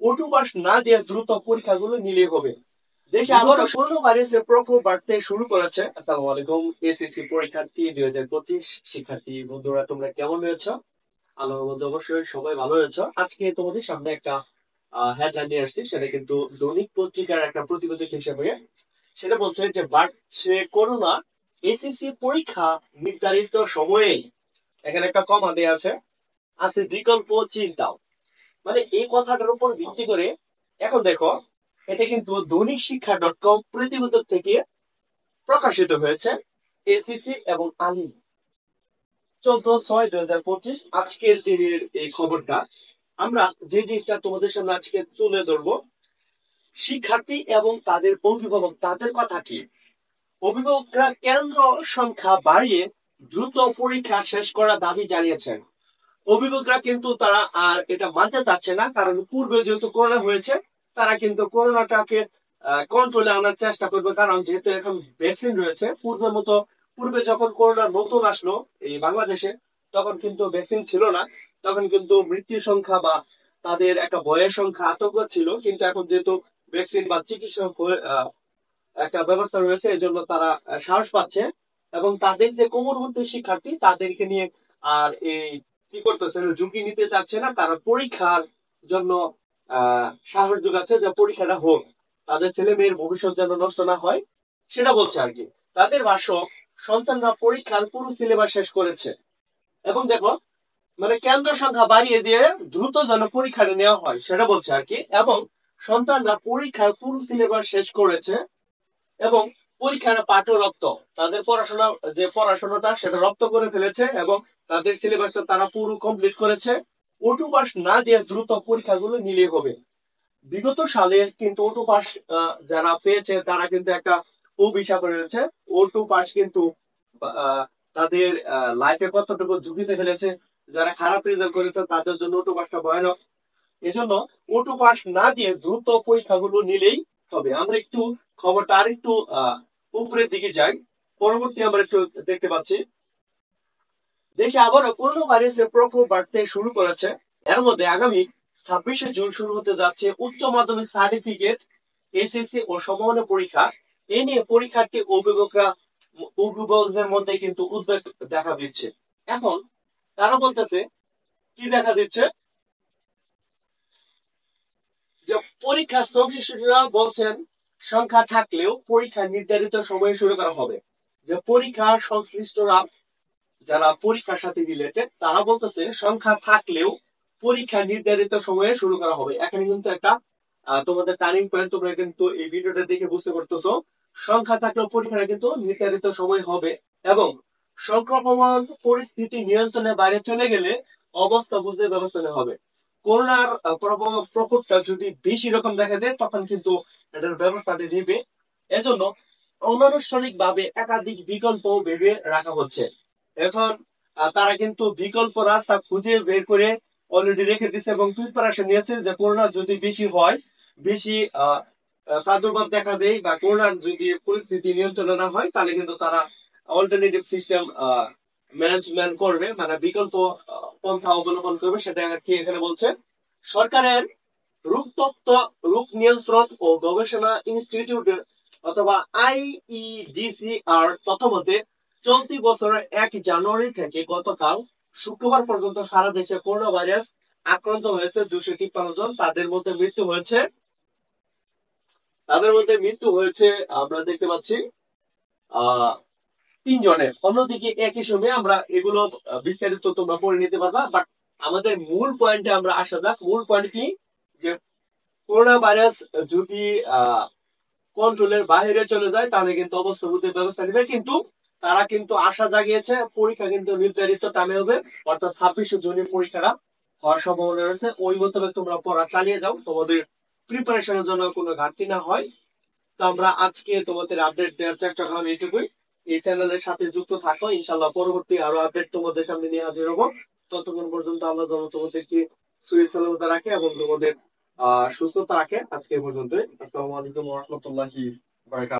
Auto pass না দিয়ে দ্রুত পরীক্ষাগুলো নিলেই হবে। দেশে আবারও করোনা ভাইরাসের প্রকোপ বাড়তে শুরু করেছে। আসসালামু আলাইকুম এসএসসি পরীক্ষার্থী 2025 শিক্ষার্থী বন্ধুরা, তোমরা কেমন রয়েছো? আল্লাহর মধ্যে অবশ্যই সবাই ভালো রয়েছো। আজকে তোমাদের সামনে একটা হেডলাইন নিয়ে আসছি, সেটা কিন্তু দৈনিক পত্রিকার একটা প্রতিবেদক হিসেবে। সেটা বলছে যে বাড়ছে করোনা, এসএসসি পরীক্ষা নির্ধারিত সময়ে। এখানে একটা কমা দেয়া আছে, আছে বিকল্প চিন্তাও। মানে এই কথাটার উপর ভিত্তি করে এখন দেখো, এটা কিন্তু দৈনিক শিক্ষা .com প্রতিবেদক থেকে প্রকাশিত হয়েছে। এসিসি এবং আলিম 14/6/2025 আজকের দিনের এই খবরটা। আমরা যে জিনিসটা তোমাদের সামনে আজকে তুলে ধরবো, শিক্ষার্থী এবং তাদের অভিভাবক তাদের কথা কি। অভিভাবকরা কেন্দ্র সংখ্যা বাড়িয়ে দ্রুত পরীক্ষা শেষ করার দাবি জানিয়েছেন। অভিভাবকরা কিন্তু তারা আর এটা মানতে চাচ্ছে না, কারণ পূর্বে যেহেতু করোনা হয়েছে, তারা কিন্তু করোনাটাকে কন্ট্রোলে আনার চেষ্টা করবে, কারণ যেহেতু এখন ভ্যাকসিন রয়েছে। পূর্বে যখন করোনা নতুন আসলো এই বাংলাদেশে, তখন কিন্তু ভ্যাকসিন ছিল না। তখন কিন্তু মৃত্যুর সংখ্যা বা তাদের একটা ভয়ের সংখ্যা, আতঙ্ক ছিল। কিন্তু এখন যেহেতু ভ্যাকসিন বা চিকিৎসা একটা ব্যবস্থা রয়েছে, এই জন্য তারা সাহস পাচ্ছে। এবং তাদের যে কোমরবর্তী শিক্ষার্থী, তাদেরকে নিয়ে আর এই কি করতেছে, ঝুঁকি নিতে চাচ্ছে না। তারা পরীক্ষার জন্য সাহস যোগাচ্ছে যে পরীক্ষাটা হোক, তাদের ছেলে মেয়ের ভবিষ্যৎ যেন নষ্ট না হয়, সেটা বলছে আর কি। তাদের ভাষ্য, সন্তানরা পরীক্ষার পুরো সিলেবাস শেষ করেছে। এবং দেখো, মানে কেন্দ্র সংখ্যা বাড়িয়ে দিয়ে দ্রুত যেন পরীক্ষাটা নেওয়া হয়, সেটা বলছে আর কি। এবং সন্তানরা পরীক্ষার পুরো সিলেবাস শেষ করেছে এবং পরীক্ষার পাঠও রপ্ত, তাদের পড়াশোনাটা সেটা রপ্ত করে ফেলেছে এবং তাদের সিলেবাসটা তারা পুরো কমপ্লিট করেছে। অটো পাস না দিয়ে দ্রুত পরীক্ষাগুলো নিলেই হবে। বিগত সালে কিন্তু অটো পাস যারা পেয়েছে, তারা কিন্তু একটা অভিশাপ রয়েছে। অটো পাস কিন্তু আহ, তাদের লাইফে কতটুকু ঝুঁকিতে ফেলেছে। যারা খারাপ রেজাল্ট করেছে তাদের জন্য অটো পাসটা ভয়ানক। এজন্য অটো পাস না দিয়ে দ্রুত পরীক্ষাগুলো নিলেই হবে। আমরা একটু খবরটা আর একটু উপরের দিকে যাই। পরবর্তী আমরা একটু দেখতে পাচ্ছি, দেশে আবারও করোনা ভাইরাসের প্রকোপ বাড়তে শুরু করেছে। এর মধ্যে আগামী 26শে জুন শুরু হতে যাচ্ছে উচ্চ মাধ্যমিক সার্টিফিকেট, এসএসসি ও সমমানের পরীক্ষা। এ নিয়ে পরীক্ষার্থী অভিভাবকদের মধ্যে কিন্তু উদ্বেগ দেখা দিচ্ছে। এখন তারা বলতেছে, কি দেখা দিচ্ছে, যে পরীক্ষা সংশ্লিষ্টরা বলছেন সংখ্যা থাকলেও পরীক্ষা নির্ধারিত সময়ে শুরু করা হবে। যে পরীক্ষা সংশ্লিষ্টরা, যারা পরীক্ষার সাথে রিলেটেড, তারা বলতেছে সংখ্যা থাকলেও পরীক্ষা নির্ধারিত সময়ে শুরু করা হবে। এখানে কিন্তু একটা তোমাদের টার্নিং পয়েন্ট, তোমরা কিন্তু এই ভিডিওটা দেখে বুঝতে পারতেছো। সংখ্যা থাকলেও পরীক্ষাটা কিন্তু নির্ধারিত সময় হবে এবং সংক্রমণ পরিস্থিতি নিয়ন্ত্রণের বাইরে চলে গেলে অবস্থা বুঝে ব্যবস্থা নেওয়া হবে। করোনার প্রকোপটা যদি বেশি রকম দেখা দেয়, তখন কিন্তু এটার ব্যবস্থাটি নেবে। এজন্য অনানুষ্ঠানিক ভাবে একাধিক বিকল্প ভেবে রাখা হচ্ছে। এখন তারা কিন্তু বিকল্প রাস্তা খুঁজে বের করে অলরেডি রেখে দিচ্ছে এবং প্রিপারেশন নিয়েছে যে করোনা যদি বেশি হয়, বেশি প্রাদুর্ভাব দেখা দেয় বা করোনার যদি পরিস্থিতি নিয়ন্ত্রণে না হয়, তাহলে কিন্তু তারা অল্টারনেটিভ সিস্টেম ম্যানেজমেন্ট করবে, মানে বিকল্প পন্থা অবলম্বন করবে। সেটা কি এখানে বলছে, সরকারের রোগতত্ত্ব, রোগ নিয়ন্ত্রণ ও গবেষণা ইনস্টিটিউটের অথবা আইইডিসিআর তথ্যমতে চলতি বছরের 1 জানুয়ারি থেকে গতকাল শুক্রবার পর্যন্ত সারা দেশে করোনা ভাইরাস আক্রান্ত হয়েছে 253 জন। তাদের মধ্যে মৃত্যু হয়েছে আমরা দেখতে পাচ্ছি 3 জনের। অন্যদিকে একই সময়ে আমরা এগুলো বিস্তারিত তোমরা পড়ে নিতে পারবা। বাট আমাদের মূল পয়েন্টে আমরা আসা যাক। মূল পয়েন্ট কি, যে করোনা ভাইরাস যদি কন্ট্রোলের বাইরে চলে যায়, তাহলে কিন্তু অবস্থা বুঝে ব্যবস্থা নেবে। কিন্তু তারা কিন্তু আশা জাগিয়েছে পরীক্ষা কিন্তু নির্ধারিত টাইমে হবে, অর্থাৎ 26শে জুনের পরীক্ষাটা হওয়ার সম্ভাবনা রয়েছে। ওই মোতাবেক তোমরা পড়া চালিয়ে যাও, তোমাদের প্রিপারেশনের জন্য কোনো ঘাটতি না হয়। তো আমরা আজকে তোমাদের আপডেট দেওয়ার চেষ্টা করলাম এইটুকুই। এই চ্যানেলের সাথে যুক্ত থাকো, ইনশাল্লাহ পরবর্তী আরো আপডেট তোমাদের সামনে নিয়ে হাজির হবো। ততক্ষণ পর্যন্ত আল্লাহ তোমাদেরকে সুস্থতা রাখে এবং তোমাদের সুস্থতা রাখে। আজকে পর্যন্ত। আসসালামু আলাইকুম ওয়া রাহমাতুল্লাহি ওয়া বারাকাতুহু।